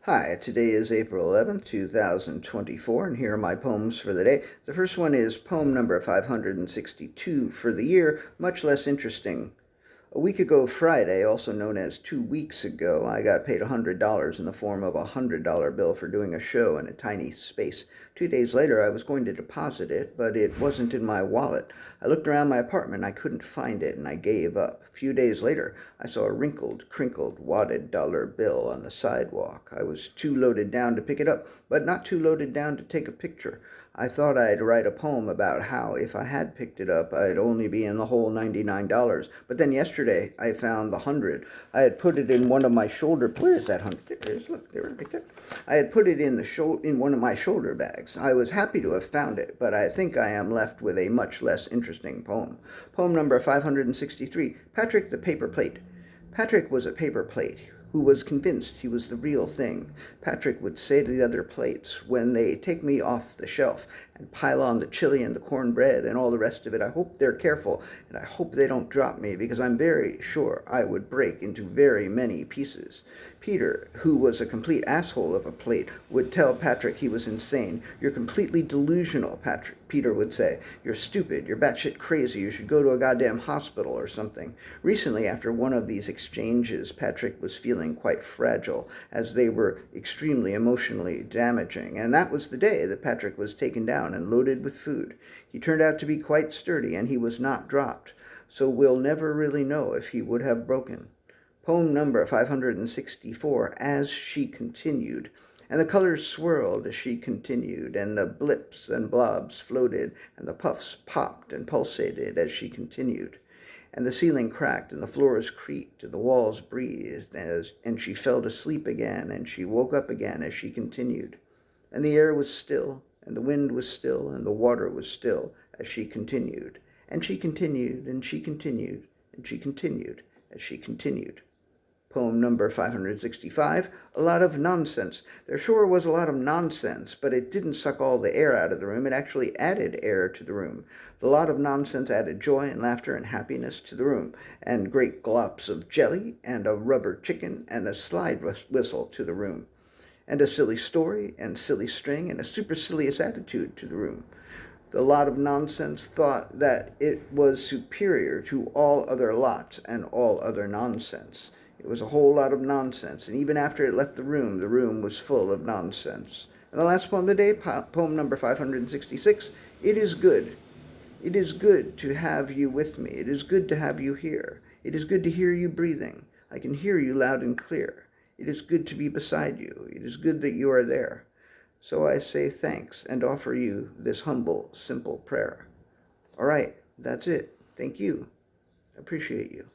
Hi, today is April 11th, 2024, and here are my poems for the day. The first one is poem number 562 for the year, much less interesting. A week ago Friday, also known as 2 weeks ago, I got paid $100 in the form of a $100 bill for doing a show in a tiny space. 2 days later, I was going to deposit it, but it wasn't in my wallet. I looked around my apartment, I couldn't find it, and I gave up. A few days later, I saw a wrinkled, crinkled, wadded dollar bill on the sidewalk. I was too loaded down to pick it up, but not too loaded down to take a picture. I thought I'd write a poem about how if I had picked it up, I'd only be in the hole $99. But then yesterday, I found the 100. I had put it in one of my shoulder. Where is that 100? There it is. Look, there, right there. I had put it in one of my shoulder bags. I was happy to have found it, but I think I am left with a much less interesting poem. Poem number 563. Patrick the Paper Plate. Patrick was a paper plate who was convinced he was the real thing. Patrick would say to the other plates, when they take me off the shelf and pile on the chili and the cornbread and all the rest of it, I hope they're careful, and I hope they don't drop me, because I'm very sure I would break into very many pieces. Peter, who was a complete asshole of a plate, would tell Patrick he was insane. You're completely delusional, Peter would say. You're stupid. You're batshit crazy. You should go to a goddamn hospital or something. Recently, after one of these exchanges, Patrick was feeling quite fragile, as they were extremely emotionally damaging, and that was the day that Patrick was taken down and loaded with food. He turned out to be quite sturdy, and he was not dropped, so we'll never really know if he would have broken. Poem number 564, As She Continued. And the colors swirled as she continued, and the blips and blobs floated, and the puffs popped and pulsated as she continued. And the ceiling cracked, and the floors creaked, and the walls breathed, and she fell to sleep again, and she woke up again as she continued. And the air was still, and the wind was still, and the water was still, as she continued. And she continued, and she continued, and she continued, as she continued. Poem number 565, A Lot of Nonsense. There sure was a lot of nonsense, but it didn't suck all the air out of the room. It actually added air to the room. The lot of nonsense added joy and laughter and happiness to the room, and great glops of jelly, and a rubber chicken, and a slide whistle to the room, and a silly story, and silly string, and a supercilious attitude to the room. The lot of nonsense thought that it was superior to all other lots and all other nonsense. It was a whole lot of nonsense, and even after it left the room was full of nonsense. And the last poem of the day, poem number 566, It is good. It is good to have you with me. It is good to have you here. It is good to hear you breathing. I can hear you loud and clear. It is good to be beside you. It is good that you are there. So I say thanks and offer you this humble, simple prayer. All right, that's it. Thank you. I appreciate you.